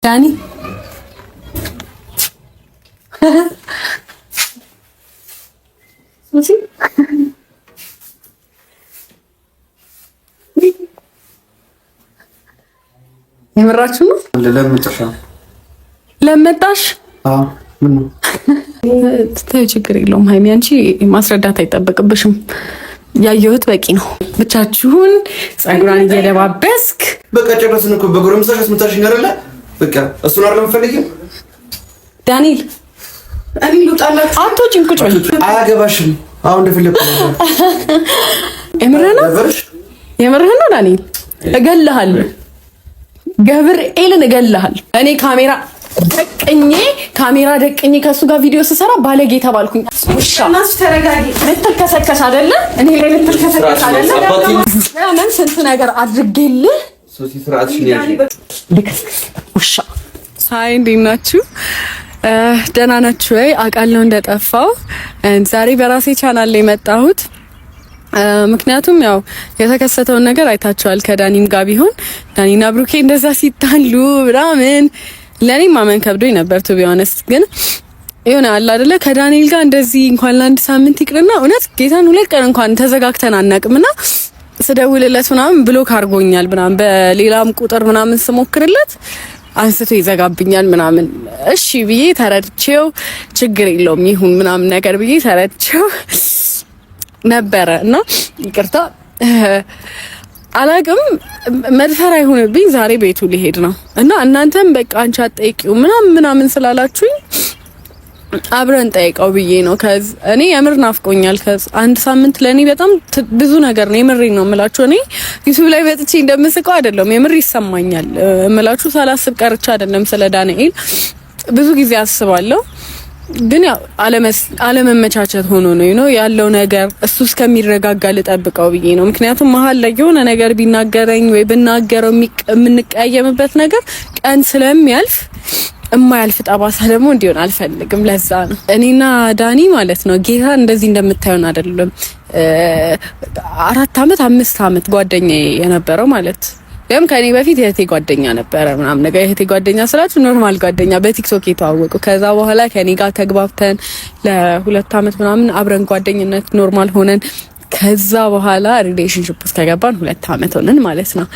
ዳኒ የምራችሁ ነው? ለመጣሽ ምን ተይ፣ ችግር የለውም ሃይሚ፣ አንቺ ማስረዳት አይጠበቅብሽም። ያየሁት በቂ ነው። ብቻችሁን ጸጉራን እየደባበስክ በቃ ጨረስን እኮ በጎረምሳሽ አስመታሽኝ አይደለ? በቃ እሱን አይደለም ፈልጊው። ዳንኤል እኔ ልውጣላት። አትወጪም፣ ቁጭ በይ። አያገባሽም። አሁን እንደፈለኩ ነው። የምርህን ነው ዳንኤል? እገልሃለሁ፣ ገብርኤልን እገልሃለሁ። እኔ ካሜራ ደቅኜ ከሱ ጋር ቪዲዮ ስሰራ ባለጌ ተባልኩኝ። ውሻ ተረጋጊ። ልትከሰከስ አይደለ? እኔ ላይ ልትከሰከስ አይደለ? ምን ስንት ነገር አድርጌልህ ሶሲ ስርዓትሽን ያዢ። ውሻ ሳይ እንዴት ናችሁ? ደህና ናችሁ ወይ? አውቃለሁ እንደጠፋው። ዛሬ በራሴ ቻናል ላይ መጣሁት። ምክንያቱም ያው የተከሰተውን ነገር አይታችኋል። ከዳኒም ጋር ቢሆን ዳኒና ብሩኬ እንደዛ ሲጣሉ ምናምን ለኔ ማመን ከብዶኝ ነበር ቱ ቢሆንስ። ግን ይሁን አለ አይደለ ከዳኒል ጋር እንደዚህ እንኳን ለአንድ ሳምንት ይቅርና እውነት ጌታን 2 ቀን እንኳን ተዘጋግተን አናቅምና ስደውልለት ምናምን ብሎክ አድርጎኛል ምናምን በሌላም ቁጥር ምናምን ስሞክርለት አንስቶ ይዘጋብኛል ምናምን። እሺ ብዬ ተረድቼው ችግር የለውም ይሁን ምናምን ነገር ብዬ ተረድቼው ነበረ እና ይቅርታ አላቅም መድፈር አይሆንብኝ። ዛሬ ቤቱ ሊሄድ ነው እና እናንተም በቃ አንቺ አትጠይቂው ምናምን ስላላችሁኝ አብረን ጠይቀው ብዬ ነው። ከዛ እኔ የምር ናፍቆኛል። ከዛ አንድ ሳምንት ለኔ በጣም ብዙ ነገር ነው። የምሬን ነው የምላችሁ። እኔ ዩቲዩብ ላይ ወጥቼ እንደምስቀው አይደለም፣ የምር ይሰማኛል እምላችሁ። ሳላስብ ቀርቻ አይደለም። ስለ ዳንኤል ብዙ ጊዜ አስባለሁ፣ ግን ያው አለመመቻቸት ሆኖ ነው ያለው ነገር። እሱ እስከሚረጋጋ ልጠብቀው ብዬ ነው። ምክንያቱም መሀል ላይ የሆነ ነገር ቢናገረኝ ወይ ብናገረው የምንቀያየምበት ነገር ቀን ስለሚያልፍ እማያልፍ ጠባሳ ደግሞ እንዲሆን አልፈልግም። ለዛ ነው እኔና ዳኒ ማለት ነው ጌታ እንደዚህ እንደምታዩን አይደለም። 4 አመት 5 አመት ጓደኛዬ የነበረው ማለት ያም ከኔ በፊት የእህቴ ጓደኛ ነበረ ምናምን ነገር። የእህቴ ጓደኛ ስላችሁ ኖርማል ጓደኛ በቲክቶክ የተዋወቁ። ከዛ በኋላ ከኔ ጋር ተግባብተን ለ2 አመት ምናምን አብረን ጓደኝነት ኖርማል ሆነን ከዛ በኋላ ሪሌሽንሺፕ ውስጥ ከገባን 2 አመት ሆነን ማለት ነው።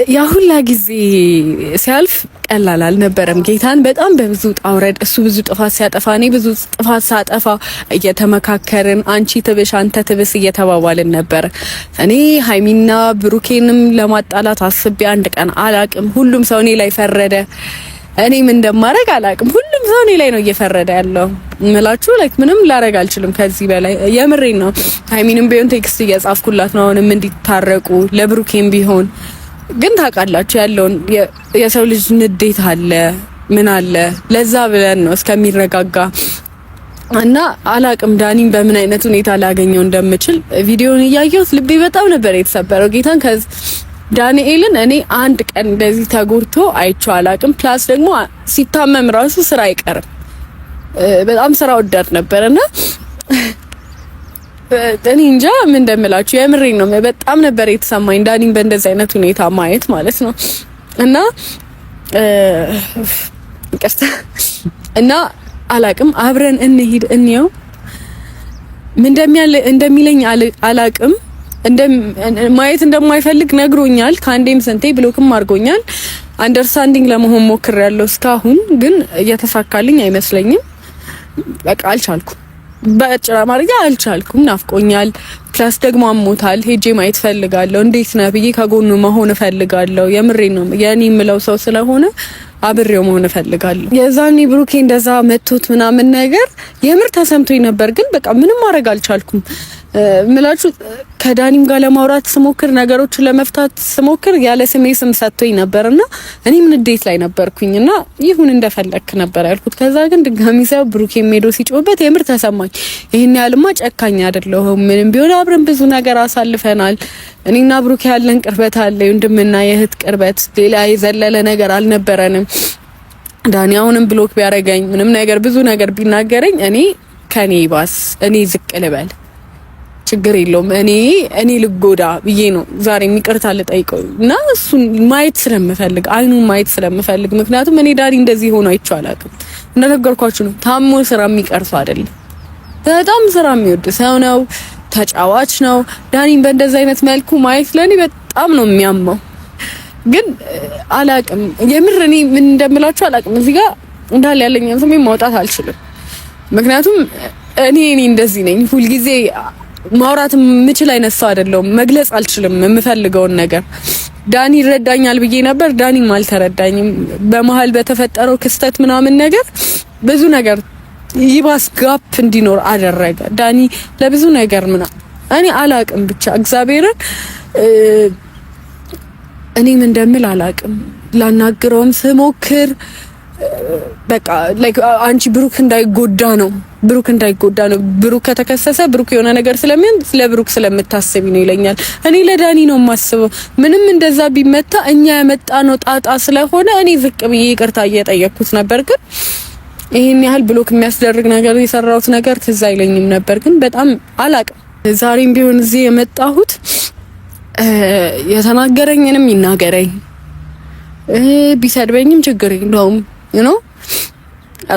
ያ ሁላ ጊዜ ሲያልፍ ቀላል አልነበረም። ጌታን በጣም በብዙ ጣውረድ እሱ ብዙ ጥፋት ሲያጠፋ እኔ ብዙ ጥፋት ሳጠፋ እየተመካከርን አንቺ ትብሽ አንተ ትብስ እየተባባልን ነበር። እኔ ሃይሚና ብሩኬንም ለማጣላት አስቤ አንድ ቀን አላቅም። ሁሉም ሰው እኔ ላይ ፈረደ። እኔ ምን እንደማረግ አላቅም። ሁሉም ሰው እኔ ላይ ነው እየፈረደ ያለው እምላችሁ። ላይክ ምንም ላረግ አልችልም ከዚህ በላይ የምሬን ነው። ሃይሚንም ቢሆን ቴክስት እየጻፍኩላት ነው አሁንም እንዲታረቁ፣ ለብሩኬም ቢሆን ግን ታውቃላችሁ ያለውን የሰው ልጅ ንዴት አለ ምን አለ። ለዛ ብለን ነው እስከሚረጋጋ እና አላቅም ዳኒን በምን አይነት ሁኔታ ላገኘው እንደምችል ቪዲዮውን እያየሁት ልቤ በጣም ነበር የተሰበረው። ጌታን ዳንኤልን እኔ አንድ ቀን እንደዚህ ተጎድቶ አይቼው አላቅም። ፕላስ ደግሞ ሲታመም ራሱ ስራ አይቀርም። በጣም ስራ ወዳድ ነበርና እኔ እንጃ ምን እንደምላችሁ የምሬን ነው። በጣም ነበር የተሰማኝ ዳኒን በእንደዚህ አይነት ሁኔታ ማየት ማለት ነው። እና ይቅርታ እና አላቅም አብረን እንሂድ እንየው ምን እንደሚለኝ አላቅም። ማየት እንደማይፈልግ ነግሮኛል። ከአንዴም ስንቴ ብሎክም አድርጎኛል። አንደርስታንዲንግ ለመሆን ሞክሬያለሁ እስካሁን ግን እየተሳካልኝ አይመስለኝም። በቃ አልቻልኩም። በአጭር አማርኛ አልቻልኩም። ናፍቆኛል። ፕላስ ደግሞ አሞታል። ሄጄ ማየት ፈልጋለሁ። እንዴት ነህ ብዬ ከጎኑ መሆን ፈልጋለሁ። የምሬን ነው። የኔ የምለው ሰው ስለሆነ አብሬው መሆን ፈልጋለሁ። የዛኔ ብሩኬ እንደዛ መቶት ምናምን ነገር የምር ተሰምቶኝ ነበር፣ ግን በቃ ምንም ማድረግ አልቻልኩም። ምላችሁ ከዳኒም ጋር ለማውራት ስሞክር ነገሮችን ለመፍታት ስሞክር ያለ ስሜ ስም ሰጥቶኝ ነበርና እኔ ምን እንዴት ላይ ነበርኩኝና ይሁን እንደፈለክ ነበር ያልኩት። ከዛ ግን ድጋሚ ሰው ብሩኬ ሜዶ ሲጮህበት የምር ተሰማኝ። ይሄን ያልማ ጨካኝ አይደለሁም። ምንም ቢሆን አብረን ብዙ ነገር አሳልፈናል። እኔና ብሩኬ ያለን ቅርበት አለ፣ ወንድምና የእህት ቅርበት፣ ሌላ የዘለለ ነገር አልነበረንም። ዳኒ አሁንም ብሎክ ቢያረጋኝ ምንም ነገር ብዙ ነገር ቢናገረኝ እኔ ከኔ ባስ እኔ ዝቅ ልበል ችግር የለውም እኔ ልጎዳ ብዬ ነው ዛሬ ይቅርታ ልጠይቀው እና እሱን ማየት ስለምፈልግ አይኑን ማየት ስለምፈልግ ምክንያቱም እኔ ዳኒ እንደዚህ ሆኖ አይቼው አላውቅም። እንደነገርኳችሁ ነው ታሞ ስራ የሚቀርፍ አይደለም። በጣም ስራ የሚወድ ሰው ነው። ተጫዋች ነው። ዳኒን በእንደዚህ አይነት መልኩ ማየት ለኔ በጣም ነው የሚያመው። ግን አላውቅም የምር እኔ ምን እንደምላችሁ አላውቅም። እዚህ ጋር እንዳለ ያለኝን ስሜት ማውጣት አልችልም። ምክንያቱም እኔ እንደዚህ ነኝ ሁልጊዜ ማውራት የምችል አይነት ሰው አይደለሁም። መግለጽ አልችልም የምፈልገውን ነገር። ዳኒ ይረዳኛል ብዬ ነበር፣ ዳኒም አልተረዳኝም። በመሀል በተፈጠረው ክስተት ምናምን ነገር ብዙ ነገር ይባስ ጋፕ እንዲኖር አደረገ። ዳኒ ለብዙ ነገር እኔ አላቅም ብቻ እግዚአብሔርን እኔም እንደምል አላቅም። ላናግረውም ስሞክር በቃ ላይክ አንቺ ብሩክ እንዳይጎዳ ነው ብሩክ ከተከሰሰ ብሩክ የሆነ ነገር ስለሚሆን ስለ ብሩክ ስለምታስቢ ነው ይለኛል። እኔ ለዳኒ ነው የማስበው። ምንም እንደዛ ቢመታ እኛ ያመጣነው ጣጣ ስለሆነ እኔ ዝቅ ብዬ ይቅርታ እየጠየቅኩት ነበር። ግን ይሄን ያህል ብሎክ የሚያስደርግ ነገር የሰራሁት ነገር ትዝ አይለኝም ነበር። ግን በጣም አላቅም። ዛሬም ቢሆን እዚህ የመጣሁት የተናገረኝንም ይናገረኝ ቢሰድበኝም ችግር የለውም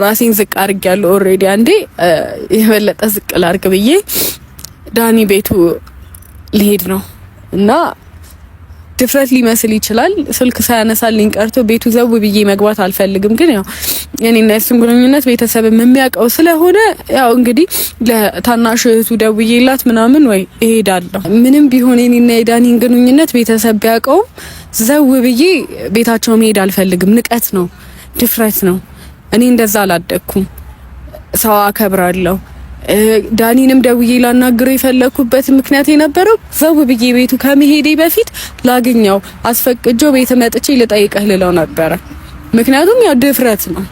ራሴን ዝቅ አድርጌያለሁ። ኦልሬዲ አንዴ የበለጠ ዝቅ ላድርግ ብዬ ዳኒ ቤቱ ልሄድ ነው እና ድፍረት ሊመስል ይችላል። ስልክ ሳያነሳልኝ ቀርቶ ቤቱ ዘው ብዬ መግባት አልፈልግም። ግን ያው የኔና የሱን ግንኙነት ቤተሰብም የሚያውቀው ስለሆነ ያው እንግዲህ ለታናሽ እህቱ ደውዬላት ምናምን ወይ እሄዳለሁ። ምንም ቢሆን የኔና የዳኒን ግንኙነት ቤተሰብ ቢያውቀው ዘው ብዬ ቤታቸው መሄድ አልፈልግም። ንቀት ነው፣ ድፍረት ነው። እኔ እንደዛ አላደኩም። ሰው አከብራለሁ። ዳኒንም ደውዬ ላናግረው የፈለኩበት ምክንያት የነበረው ዘው ብዬ ቤቱ ከመሄዴ በፊት ላግኘው አስፈቅጆ ቤት መጥቼ ልጠይቅህ ልለው ነበረ። ምክንያቱም ያው ድፍረት ነው።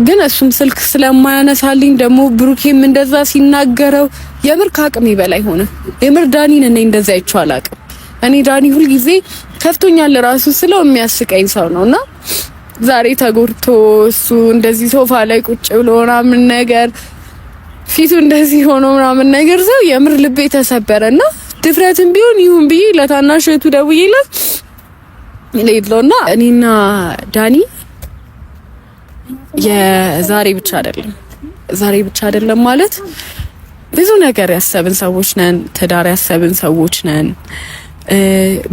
ግን እሱም ስልክ ስለማያነሳልኝ ደግሞ ብሩኬም እንደዛ ሲናገረው የምር ከአቅሜ በላይ ሆነ። የምር ዳኒን እኔ እንደዛ አይቼው አላውቅም። እኔ ዳኒ ሁልጊዜ ከፍቶኛል ራሱ ስለው የሚያስቀኝ ሰው ነውና ዛሬ ተጎድቶ እሱ እንደዚህ ሶፋ ላይ ቁጭ ብሎ ምናምን ነገር ፊቱ እንደዚህ ሆኖ ምናምን ነገር ሰው የምር ልቤ ተሰበረና ድፍረትም ቢሆን ይሁን ብዬ ለታናሽ እህቱ ደውዬላት ለይድሎና እኔና ዳኒ የዛሬ ብቻ አይደለም ማለት ብዙ ነገር ያሰብን ሰዎች ነን። ትዳር ያሰብን ሰዎች ነን።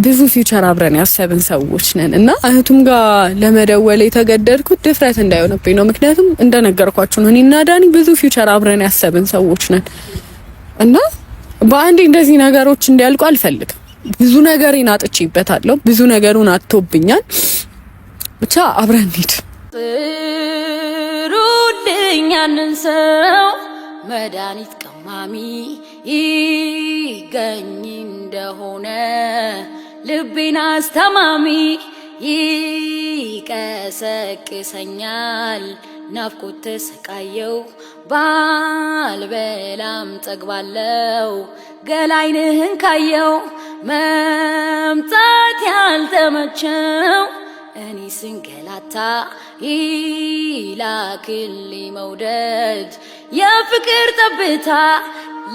ብዙ ፊውቸር አብረን ያሰብን ሰዎች ነን እና እህቱም ጋር ለመደወል የተገደድኩት ድፍረት እንዳይሆንብኝ ነው። ምክንያቱም እንደነገርኳችሁ ነው እኔና ዳኒ ብዙ ፊውቸር አብረን ያሰብን ሰዎች ነን እና በአንዴ እንደዚህ ነገሮች እንዲያልቁ አልፈልግም። ብዙ ነገሬን አጥቼበታለሁ። ብዙ ነገሩን አጥቶብኛል። ብቻ አብረን እንሂድ። ጥሩልኝ ያንን ሰው መድኃኒት ቀማሚ ይገኝ እንደሆነ ልቤን አስተማሚ ይቀሰቅሰኛል ናፍቆት ተሰቃየው ባልበላም ጠግባለው ገላይንህን ካየው መምጣት ያልተመቸው እኔ ስንገላታ ይላክልኝ መውደድ የፍቅር ጠብታ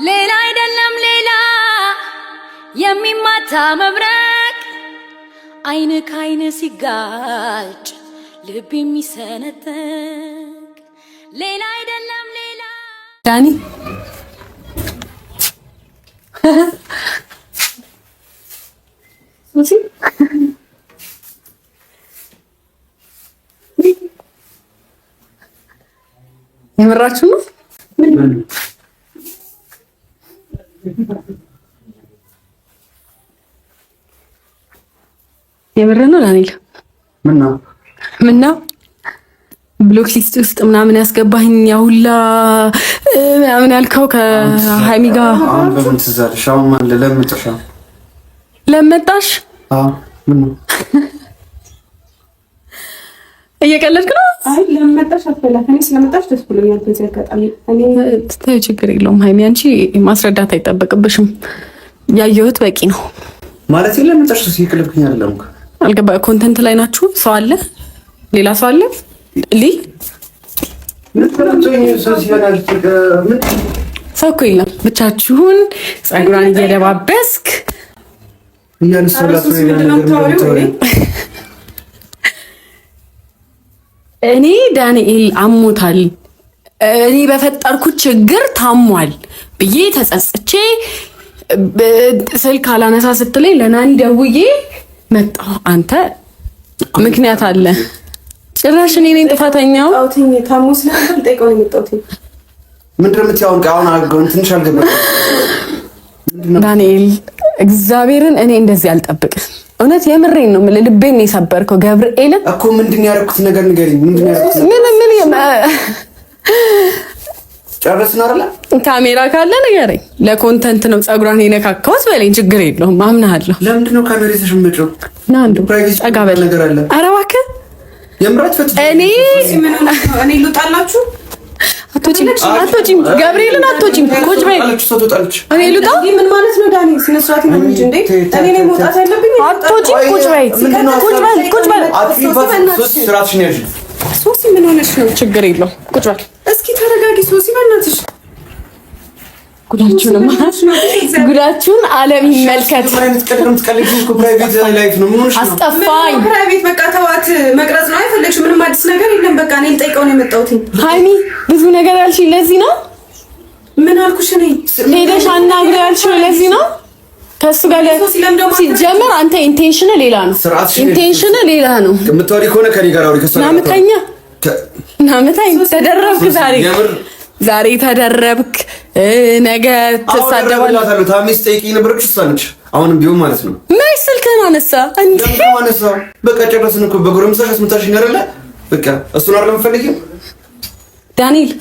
ሌላ አይደለም ሌላ የሚማታ መብረቅ አይን ካይን ሲጋጭ ልብ የሚሰነጠቅ ሌላ አይደለም ሌላ ዳኒ ሱሲ የምራችሁ ነው? የምር ነው ዳንኤል? ምን ነው ብሎክ ሊስት ውስጥ ምናምን ያስገባኝ ያውላ ምናምን ያልከው ከሃይሚ ጋር አሁን በምን ትዛለሽ? አሁን ማን ለመጣሽ? ምን ነው እየቀለድክ ነው? አይ ለመጣሽ አትበላት። እኔ ስለመጣሽ ደስ ብሎኛል። በዚህ አጋጣሚ እኔ ተይ ችግር የለውም ሃይሚ፣ አንቺ ማስረዳት አይጠበቅብሽም። ያየሁት በቂ ነው ማለት ለመጣሽ ሲቀልብኝ አይደለም። አልገባ ኮንተንት ላይ ናችሁ። ሰው አለ፣ ሌላ ሰው አለ። ሰው እኮ የለም። ብቻችሁን ጸጉሯን እየደባበስክ እኔ ዳንኤል አሞታል፣ እኔ በፈጠርኩት ችግር ታሟል ብዬ ተጸጽቼ ስልክ አላነሳ ስትለኝ ለናኒ ደውዬ መጣሁ። አንተ ምክንያት አለ። ጭራሽ እኔ ነኝ ጥፋተኛው። አውቲኝ ታሞ ስለነበር ጠይቀው ነው የመጣሁት። ምንድን ነው የምትያውን? ቃውን አልገውን ትንሽ አልገባኝ። ዳንኤል እግዚአብሔርን እኔ እንደዚህ አልጠብቅም። እውነት የምሬን ነው የምልህ። ልቤን ነው የሰበርከው ገብርኤልን እኮ። ምንድን ነው ያደረኩት ነገር ንገሪኝ። ምንድን ነው ያደረኩት? ምን ጨረስን አይደለ? ካሜራ ካለ ንገረኝ። ለኮንተንት ነው ጸጉሯን የነካካሁት በለኝ፣ ችግር የለውም አምናለሁ። ለምንድን ነው ካሜራ የተሸመጨው? ና አንዱ ጠጋ በል ነገር አለ። ኧረ እባክህ የምራት ፈት እኔ ልውጣላችሁ። አትወጪም፣ ገብርኤልን አትወጪም። ቁጭ በይ። እኔ ልውጣ? ምን ማለት ነው ዳኒ? ስነ ስርዓት ነው እንጂ እንዴ! እኔ ነኝ መውጣት ያለብኝ። አትወጪም። ቁጭ በይ፣ ቁጭ በል። ሶሲ ምን ሆነሽ ነው? ችግር የለውም ቁጭ በል። እስኪ ተረጋጊ ሶሲ በእናትሽ። ጉዳችሁን ዓለም ይመልከት። አስጠፋኝ። ፕራይቬት በቃ ተዋት። መቅረጽ ነው አይፈለግሽ። ምንም አዲስ ነገር የለም። በቃ እኔ ልጠይቀው ነው የመጣሁት። ሃይሚ ብዙ ነገር ያልሽኝ ለዚህ ነው። ምን አልኩሽ? እኔ ሄደሽ አናግረው ያልሽው ለዚህ ነው። ከሱ ጋር ሲጀመር አንተ ኢንቴንሽን ሌላ ነው። ኢንቴንሽን ሌላ ነው። የምትወሪ ከሆነ ከኔ ጋር አውሪ። ናምታኛ ናምታኝ። ተደረብክ ዛሬ ተደረብክ። ነገ ትሳደባለህ። ታሚስ ጠይቂኝ ነበርኩሽ። እሷ ነች አሁንም ቢሆን ማለት ነው። ምን ስልክህን አነሳ እንዴ? አነሳ። በቃ ጨረስን እኮ በጎረምሳሽ አስመታሽኝ አይደለ? በቃ እሱን አይደለም የምፈልጊው ዳንኤል።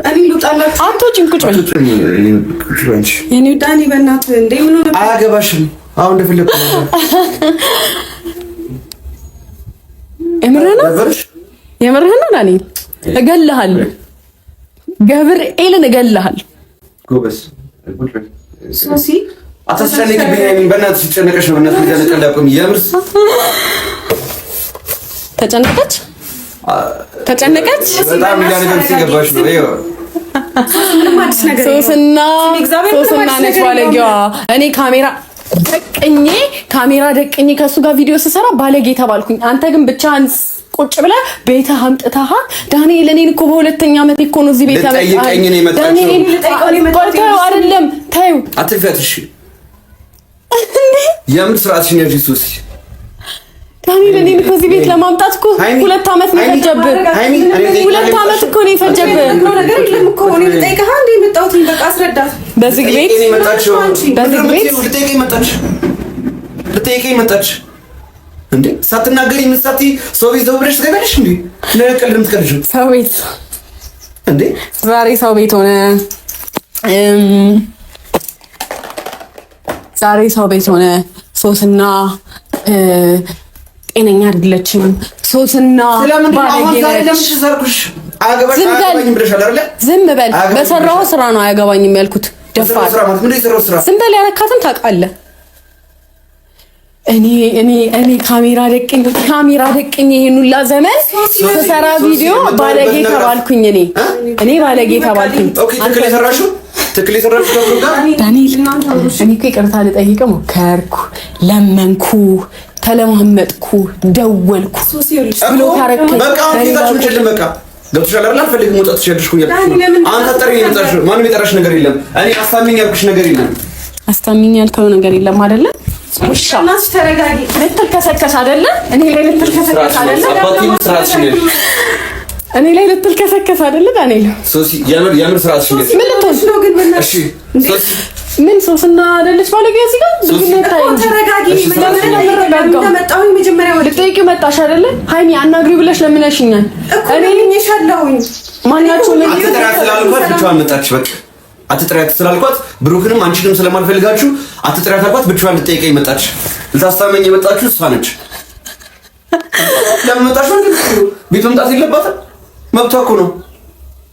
እኔ ልውጣላችሁ። አትወጪም። ቁጭ በል የኔ ዳኒ። በእናትህ እንዴ ምን ሆነ? አያገባሽም። አሁን እንደፈለኩ የምርህን ነው ዳንኤል። እገልሃለሁ፣ ገብርኤልን እገልሃለሁ። ጎበዝ ሶሲ አታስጨንቂብኝ። አይሚን በእናትሽ ጨነቀሽ ነው። በእናትሽ ጨነቀሽ ላቆም። የምርስ ተጨነቀች በጣም ያ ነገር ሲገባሽ ነው። ይኸው ሶስና ነች ባለጌዋ። እኔ ካሜራ ደቅኜ ከሱ ጋር ቪዲዮ ስሰራ ባለጌ ተባልኩኝ። አንተ ግን ብቻህን ቁጭ ብለህ ቤትህ አምጥተሃል። ዳንኤል እኔን እኮ በሁለተኛ ዓመት እኮ ነው እዚህ ቤት ያመጣኸኝ። ዳንኤል ልጠይቀው አይደለም ታዩ አትፈትሽ። የምር ስርዓትሽን ያዥ ሶሲ። ዳንኤል እኔን እኮ እዚህ ቤት ለማምጣት እኮ 2 ዓመት ነው የፈጀብህ። 2 ዓመት እኮ ነው የፈጀብህ። ነገር የለም እኮ እኔ ልጠይቅህ እንደ የመጣሁት በቃ አስረዳት። በዚህ ቤት ልጠይቀኝ መጣች እንዴ? ሳትናገሪ ምሳቲ ሰው ቤት ዘው ብለሽ ትገቢያለሽ እንዴ? ለቀልድ የምትቀልጂው ሰው ቤት እንዴ? ዛሬ ሰው ቤት ሆነ። ዛሬ ሰው ቤት ሆነ። ሶስና ጤነኛ አይደለችም። ሶስና ዝም በል። በሰራው ስራ ነው አያገባኝም ያልኩት። ደፋር ዝም በል። ያረካትን ታውቃለህ። እኔ ካሜራ ደቅኝ ይሄን ሁላ ዘመን ስሰራ ቪዲዮ ባለጌ ተባልኩኝ። እኔ ባለጌ ተባልኩኝ። ትክክል የሰራሽው ደግሞ ጋር ዳንኤል፣ እኔ እኮ ይቅርታ ልጠይቅ ሞከርኩ፣ ለመንኩ፣ ተለማመጥኩ፣ ደወልኩ ብሎ ታረከኝ። በቃ በቃ ገብቶሻል አይደል? አልፈልግም መውጣት ትችያለሽ እኮ ያልኩሽ። አንተ ጠሪ የመጣሽ ማንም የጠራሽ ነገር የለም። እኔ አስታሚኝ ያልኩሽ ነገር የለም። አስታሚኝ ያልከው ነገር የለም አይደለ? ውሻ ናስ ተረጋጊ። ልትልከሰከስ አይደለ? እኔ ላይ ልትልከሰከስ አይደለ? አባቴም ስራሽ ነው። እኔ ላይ ልትልከሰከስ አይደለ? ዳንኤል ሶሲ የምር ስራሽ ነው። ምን ልትሆን ነው ግን? እሺ ሶሲ ምን ሶስና አይደለች ባለጌ እዚህ ጋር ተረጋጊ። መጀመሪያ ወደ ልጠይቅ መጣሽ አይደለ? ሃይሚ አናግሪ ብለሽ ለምነሽኛል። እኔ ልኝሻለሁኝ። ማንኛችሁ ምን አትጥራት ስላልኳት ብቻዋን መጣች። በቃ አትጥራት ስላልኳት ብሩክንም አንቺንም ስለማልፈልጋችሁ አትጥራት አልኳት። ብቻዋን ልጠይቀኝ መጣች። ልታስታመኝ የመጣችሁ እሷ ነች። ለምን መጣሽ? ቤት መምጣት የለባትም። መብቷ እኮ ነው።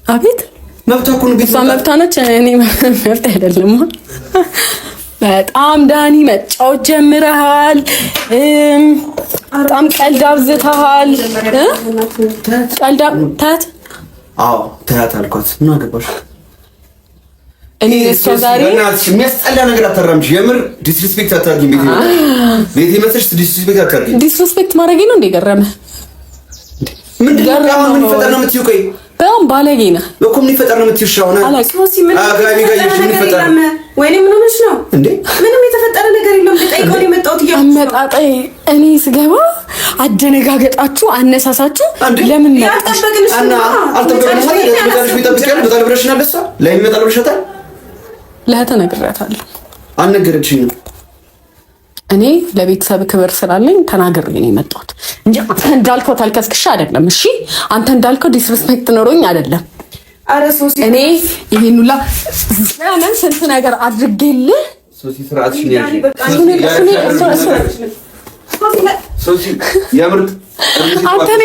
አቤት መብቷ እኮ ነው። ቤት መብቷ ነች። እኔ መብት አይደለም። በጣም ዳኒ መጫወት ጀምረሃል። በጣም ቀልድ አብዝተሃል። ቀልድ ታት አዎ ተያት አልኳት። ምን አገባሽ? እኔ እስከዛሬ የሚያስጠላ ነገር አታራምጂ። የምር ዲስሪስፔክት አታርጊ። ቤቴ መጥተሽ ዲስሪስፔክት አታርጊ። ዲስሪስፔክት ማድረጌ ነው እንደ ገረመህ? ምንድነው ምን ይፈጠር ነው የምትይው? ቆይ በጣም ባለጌ ነህ እኮ ምን ይፈጠር ነው የምትይው? ሻውና ሶሲ ምን ይፈጠር ነው? ወይኔ ምን ሆነሽ ነው እንዴ? ምንም የተፈጠረ ነገር የለም። ተጠይቀው የመጣሁት አመጣጣይ እኔ ስገባ አደነጋገጣችሁ፣ አነሳሳችሁ ለምን ነው ያልጠበቅንሽ? አልጠበቅንሽ ማለት ለምታልሽ ቢጠብቂያለሽ በጣም ብረሽናል። ለሳ ላይ ይመጣል ብለሻታል። ለተነግሬያታለሁ። አልነገረችኝም። እኔ ለቤተሰብ ክብር ስላለኝ ተናግሬ ነው የመጣሁት እንጂ አንተ እንዳልከው ታልከስክሽ አይደለም። እሺ አንተ እንዳልከው ዲስሪስፔክት ኖሮኝ አይደለም። አረ ሶሲ እኔ ይሄን ሁላ ስለምን ስንት ነገር አድርጌልህ ሶሲ ስርዓትሽን ያዥ። ሶሲ ያምርጥ አንተ እኔ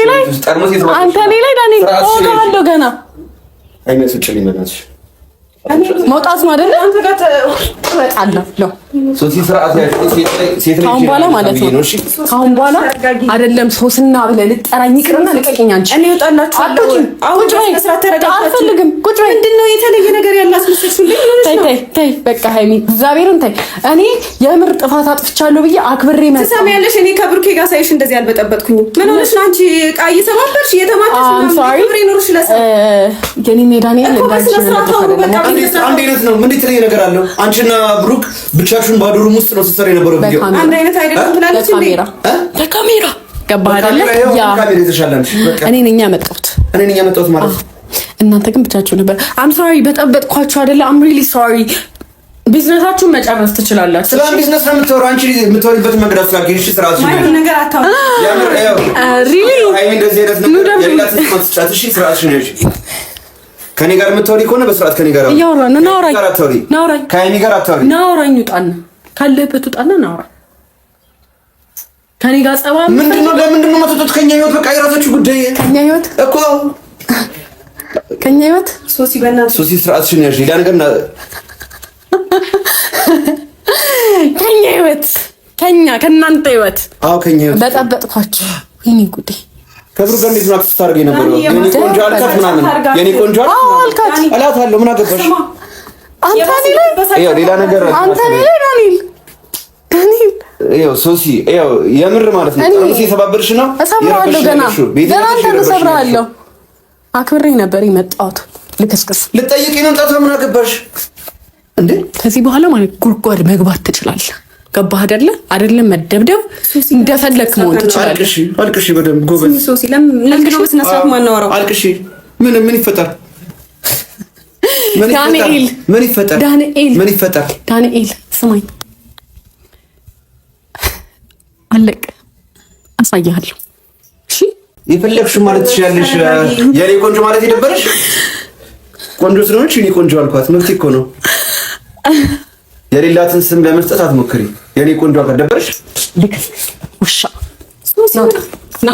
ላይ ዳኒ ቆጋለሁ ገና አይመስልሽልኝ በእናትሽ መውጣት ነው አይደለ? አንተ ጋር ተወጣለሁ። ሶሲ ስርዓት ያዥ። ሴት ላይ አሁን በኋላ ማለት ነው። አሁን በኋላ አይደለም ሶስና ብለህ ልጠራኝ ይቅርና ልቀቂኝ። አንቺ እኔ እወጣላችኋለሁ። አሁን በስርዓት ተረጋግጣችሁ አልፈልግም። ቁጭ በይ። ምንድነው የተለየ ነገር ያላስመስልሽልኝ? ተይ በቃ ሃይሚ እግዚአብሔርን ተይ። እኔ የምር ጥፋት አጥፍቻለሁ ብዬ አክብሬ መጣ። ትሰሚያለሽ? እኔ ከብሩኬ ጋር ሳይሽ እንደዚህ አልበጠበጥኩኝም። ምን ሆነሽ ነው አንቺ? ዕቃ እየተባበርሽ እየተማተሽ ነው። ክብሬ ኖርሽ ለሰ የኔ ሜዳኔ ለዳንሽ ነው። አንድ አይነት ነው። ምን የተለየ ነገር አለው? አንቺና ብሩክ ብቻችሁን ባዶ ሩም ውስጥ ነው ስትሰሩ የነበረው ቪዲዮ። አንድ አይነት አይደለም ትላለች እንዴ? በካሜራ ገባህ አይደለ? ያ ካሜራ ይዘሻላንሽ። በቃ እኔ ነኝ ያመጣሁት ማለት እናንተ ግን ብቻችሁ ነበር። አም ሶሪ በጠበጥኳችሁ አይደለ? አም ሪሊ ሶሪ። ቢዝነሳችሁን መጨረስ ትችላላችሁ። ስለ ቢዝነስ ነው የምትወራው። አንቺ የምትወሪበት መንገድ አስተካክል። እሺ ስርዓትሽ ነው ነገር አታውቂ። ሪሊ ሃይሚ እንደዚህ አይነት ነገር ያላችሁ ማስጫት። እሺ ስርዓትሽ ነው። እሺ ከኔ ጋር የምትወሪ ከሆነ በስርዓት ከኔ ጋር እያወራን ናውራኝ ከሃይሚ ጋር አታውሪ። ናውራኝ ውጣና ካለበት ውጣና ናውራ። ከኔ ጋር ጸባ ምንድነው? ለምንድነው የምትወጡት ከኛ ህይወት? በቃ የራሳችሁ ጉዳይ። ከኛ ህይወት እኮ ከኛ ህይወት ሶሲ በእናትሽ ሶሲ ስርዓትሽን ያዥ። ሌላ ነገር ከኛ ህይወት ከእናንተ ህይወት ከኛ ህይወት በጠበጥኳችሁ። ወይኔ ጉዴ ከብሩ ጋር እንዴት ነው አክሰስ ታርገ የነበረው? የኔ ቆንጆ አልካት ምናምን የኔ ቆንጆ አልካት እላታለሁ። ምን አገባሽ አንተ? ይኸው ሌላ ነገር አንተ ዳንኤል ይኸው ሶሲ ይኸው የምር ማለት ነው። ጠርሙስ የሰባበርሽ ነው። እሰብራለሁ ገና አንተን እሰብራለሁ። አክብሬ ነበር የመጣሁት። ልክስክስ ልጠይቅኝ መምጣት ምን አገባሽ እንዴ? ከዚህ በኋላ ማለት ጉድጓድ መግባት ትችላለህ። ገባህ አይደለ? አይደለም መደብደብ እንደፈለክ መሆን ትችላለህ። አልቅሺ በደንብ ጎበዝ ሶሲ። ለምን ነው በስነ ስርዓት ማናወራው? አልቅሺ። ምን ይፈጠር? ዳንኤል ምን ይፈጠር? ዳንኤል ስማኝ፣ አለቅ አሳያለሁ። እሺ የፈለግሽው ማለት ትችያለሽ። የኔ ቆንጆ ማለት የደበረሽ ቆንጆ ስለሆነች እኔ ቆንጆ አልኳት። መብት እኮ ነው። የሌላትን ስም ለመስጠት አትሞክሪ። የኔ ቆንጆ ከደበረሽ ልክ ውሻ ና